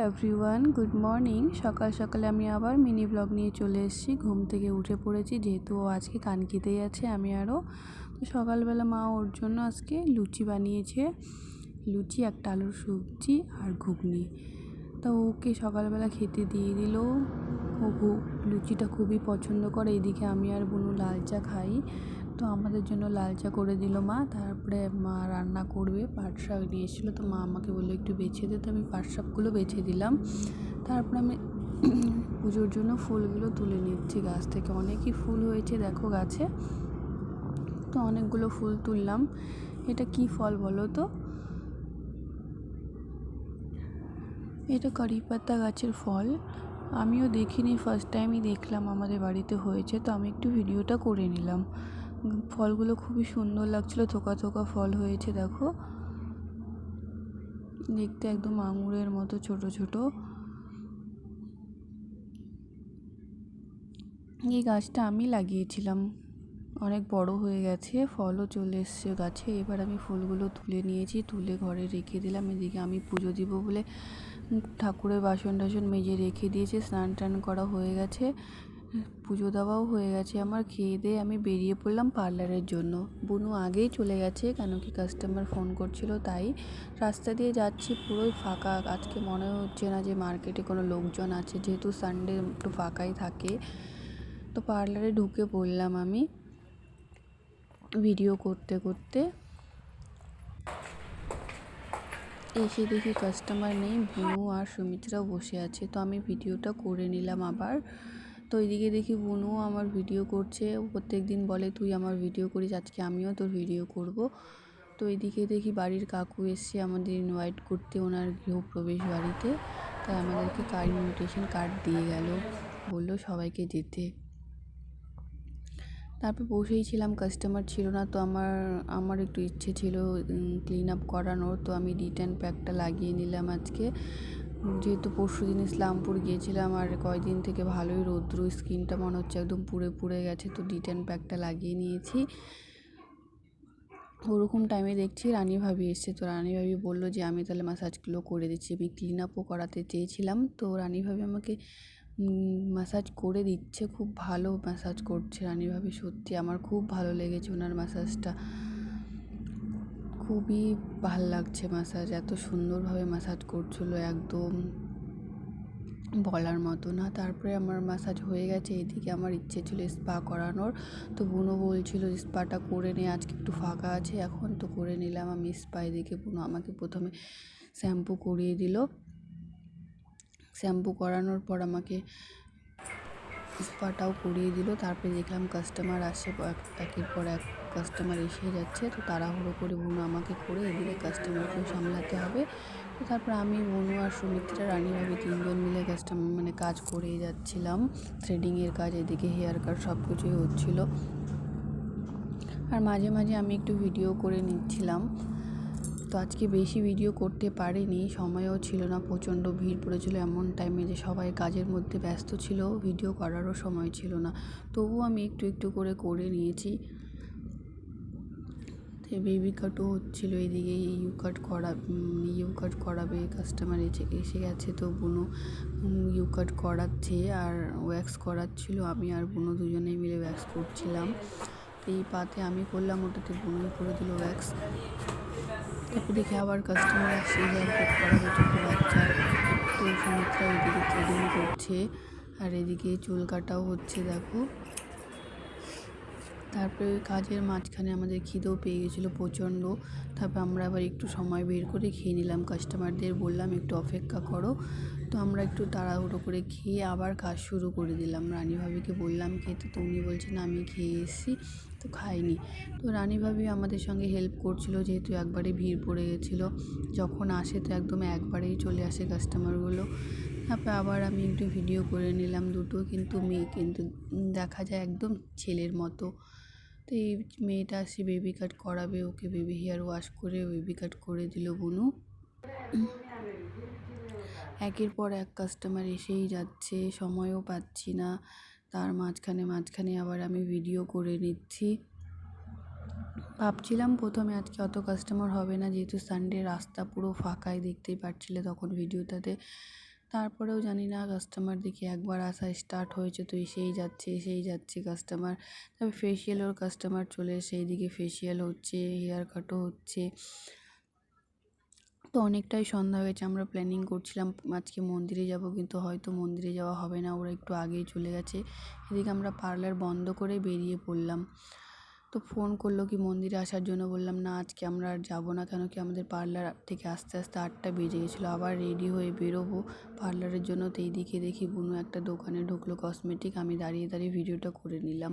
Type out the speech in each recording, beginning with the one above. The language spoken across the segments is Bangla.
Everyone, good morning. সকাল সকালে আমি আবার মিনি ব্লগ নিয়ে চলে এসেছি। ঘুম থেকে উঠে পড়েছি, যেহেতু ও আজকে কানকিতেই আছে আমি আরও। তো সকালবেলা মা ওর জন্য আজকে লুচি বানিয়েছে, লুচি, একটা আলুর সবজি আর ঘুগনি। তো ওকে সকালবেলা খেতে দিয়ে দিল। ও লুচিটা খুবই পছন্দ করে। এদিকে আমি আর বুনু লাল চা খাই, তো আমাদের জন্য লাল চা করে দিল মা। তারপরে মা রান্না করবে, পাট শাক নিয়ে এসেছিলো, তো মা আমাকে বললো একটু বেছে দে, তো আমি পাট শাকগুলো বেছে দিলাম। তারপরে আমি পুজোর জন্য ফুলগুলো তুলে নিচ্ছি গাছ থেকে। অনেকই ফুল হয়েছে দেখো গাছে, তো অনেকগুলো ফুল তুললাম। এটা কি ফল বলো তো? এটা কারি পাতা গাছের ফল। আমিও দেখিনি, ফার্স্ট টাইমই দেখলাম আমাদের বাড়িতে হয়েছে, তো আমি একটু ভিডিওটা করে নিলাম। ফলগুলো খুবই সুন্দর লাগছিলো, থোকা থোকা ফল হয়েছে দেখো, দেখতে একদম আঙুরের মতো ছোট ছোট। এই গাছটা আমি লাগিয়েছিলাম, অনেক বড় হয়ে গেছে, ফলও চলে এসছে গাছে। এবার আমি ফুলগুলো তুলে নিয়েছি, তুলে ঘরে রেখে দিলাম। এদিকে আমি পুজো দিব বলে ঠাকুরের বাসন টাসন মেজে রেখে দিয়েছি, স্নান টান করা হয়ে গেছে, পুজো দেওয়াও হয়ে গেছে আমার। খেয়ে দিয়ে আমি বেরিয়ে পড়লাম পার্লারের জন্য। বুনু আগেই চলে গেছে, কেন কি কাস্টমার ফোন করছিল তাই। রাস্তা দিয়ে যাচ্ছি, পুরোই ফাঁকা। আজকে মনে হচ্ছে না যে মার্কেটে কোনো লোকজন আছে, যেহেতু সানডে একটু ফাঁকাই থাকে। তো পার্লারে ঢুকে পড়লাম আমি ভিডিও করতে করতে। এসে দেখি কাস্টমার নেই, বুনু আর সুমিত্রাও বসে আছে, তো আমি ভিডিওটা করে নিলাম আবার। তো এইদিকে দেখি বুনু আমার ভিডিও করছে। প্রত্যেক দিন বলে তুই আমার ভিডিও করিস, আজকে আমিও তোর ভিডিও করব। তো এইদিকে দেখি বাড়ির কাকু এসছে আমাদের ইনভাইট করতে ওনার গৃহপ্রবেশ বাড়িতে। তাই আমাদেরকে ইনভিটেশন কার্ড দিয়ে গেল, বললো সবাইকে যেতে। তারপর বসেই ছিলাম, কাস্টমার ছিল না। তো আমার একটু ইচ্ছে ছিল ক্লিন আপ করানোর, তো আমি ডিটেন প্যাকটা লাগিয়ে নিলাম আজকে। যেহেতু পরশু দিন ইসলামপুর গিয়েছিলাম আর কয়েকদিন থেকে ভালোই রৌদ্র, স্কিনটা মনে হচ্ছে একদম পুড়ে পুড়ে গেছে, তো ডিটেন প্যাকটা লাগিয়ে নিয়েছি। ওরকম টাইমে দেখছি রানী ভাবি এসছে, তো রানী ভাবি বললো যে আমি তাহলে ম্যাসাজগুলো করে দিচ্ছি। আমি ক্লিন আপও করাতে চেয়েছিলাম, তো রানী ভাবি আমাকে ম্যাসাজ করে দিচ্ছে। খুব ভালো ম্যাসাজ করছে রানী ভাবি, সত্যি আমার খুব ভালো লেগেছে ওনার ম্যাসাজটা, খুবই ভাল লাগছে ম্যাসাজ। এত সুন্দরভাবে ম্যাসাজ করছিলো, একদম বলার মতো না। তারপরে আমার ম্যাসাজ হয়ে গেছে। এদিকে আমার ইচ্ছে ছিল স্পা করানোর, তো বুনু বলছিল স্পাটা করে নে, আজকে একটু ফাঁকা আছে এখন, তো করে নিলাম আমি স্পা। এদিকে বুনু আমাকে প্রথমে শ্যাম্পু করিয়ে দিল। শ্যাম্পু করানোর পর আমাকে স্পাটাও করিয়ে দিল। তারপরে দেখলাম কাস্টমার আসে, একের পর এক কাস্টমার এসে যাচ্ছে, তো তাড়াহুড়ো করে বুনু আমাকে করে এদিকে কাস্টমারকেও সামলাতে হবে। তো তারপর আমি, বুনু আর সুমিত্রা, রানীভাবি তিনজন মিলে কাজ করেই যাচ্ছিলাম, থ্রেডিংয়ের কাজ, এদিকে হেয়ার কাট সব কিছুই হচ্ছিল। আর মাঝে মাঝে আমি একটু ভিডিও করে নিচ্ছিলাম। তো আজকে বেশি ভিডিও করতে পারিনি, সময়ও ছিল না, প্রচণ্ড ভিড় পড়েছিল এমন টাইমে যে সবাই কাজের মধ্যে ব্যস্ত ছিল, ভিডিও করারও সময় ছিল না। তবুও আমি একটু একটু করে নিয়েছি। তো বেবি কাটও হচ্ছিলো, এদিকে ইউ কাট করাবে, কাস্টমার এসে গেছে, তো বুনু ইউ কাট করাচ্ছে আর ওয়্যাক্স করাচ্ছিল। আমি আর বুনু দুজনেই মিলে ওয়্যাক্স করছিলাম। তো এই পাতে আমি করলাম, ওটাতে বুনু করে দিল ওয়্যাক্স। তারপর দেখে আবার কাস্টমার আসছে, হেয়ার কাট করাবে ছোটো বাচ্চার, তো সুমিত্রা এদিকে থ্রেডিং করছে আর এদিকে চুল কাটাও হচ্ছে দেখো। তারপরে কাজের মাঝখানে আমাদের খিদেও পেয়ে গেছিলো প্রচণ্ড। তারপর আমরা আবার একটু সময় বের করে খেয়ে নিলাম, কাস্টমারদের বললাম একটু অপেক্ষা করো। তো আমরা একটু তাড়াহুড়ো করে খেয়ে আবার কাজ শুরু করে দিলাম। রানী ভাবিকে বললাম খেতে, তো উনি বলছেন আমি খেয়ে এসেছি, তো খাইনি। তো রানী ভাবি আমাদের সঙ্গে হেল্প করছিল, যেহেতু একবারে ভিড় পড়ে গেছিলো। যখন আসে তো একদম একবারেই চলে আসে কাস্টমারগুলো। তারপর আবার আমি একটু ভিডিও করে নিলাম দুটো, কিন্তু মেয়ে কিন্তু দেখা যায় একদম ছেলের মতো। তো এই মেয়েটা আসে বেবি কাট করাবে, ওকে বেবি হেয়ার ওয়াশ করে বেবি কাট করে দিল বুনু। একের পর এক কাস্টমার এসেই যাচ্ছে, সময়ও পাচ্ছি না। তার মাঝখানে আবার আমি ভিডিও করে নিচ্ছি। ভাবছিলাম প্রথমে আজকে অত কাস্টমার হবে না, যেহেতু সানডে, রাস্তা পুরো ফাঁকাই, দেখতেই পাচ্ছিলে তখন ভিডিওটাতে। তারপরেও জানি না কাস্টমার দেখি একবার আসা স্টার্ট হয়েছে তো এসেই যাচ্ছে কাস্টমার। তবে ফেসিয়ালের কাস্টমার চলে এসে এইদিকে ফেসিয়াল হচ্ছে, হেয়ার কাটও হচ্ছে। তো অনেকটাই সন্ধ্যা হয়েছে, আমরা প্ল্যানিং করছিলাম আজকে মন্দিরে যাব, কিন্তু হয়তো মন্দিরে যাওয়া হবে না, ওরা একটু আগেই চলে গেছে। এদিকে আমরা পার্লার বন্ধ করে বেরিয়ে পড়লাম। তো ফোন করলো কি মন্দিরে আসার জন্য, বললাম না আজকে আমরা আর যাবো না, কেন কি আমাদের পার্লার থেকে আস্তে আস্তে 8টা বেজে গেছিলো। আবার রেডি হয়ে বেরোবো পার্লারের জন্য। তো এইদিকে দেখি বুনু একটা দোকানে ঢুকলো কসমেটিক, আমি দাঁড়িয়ে দাঁড়িয়ে ভিডিওটা করে নিলাম।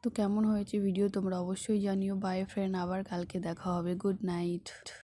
তো কেমন হয়েছে ভিডিও তোমরা অবশ্যই জানিও। বাই ফ্রেন্ড, আবার কালকে দেখা হবে। Good night.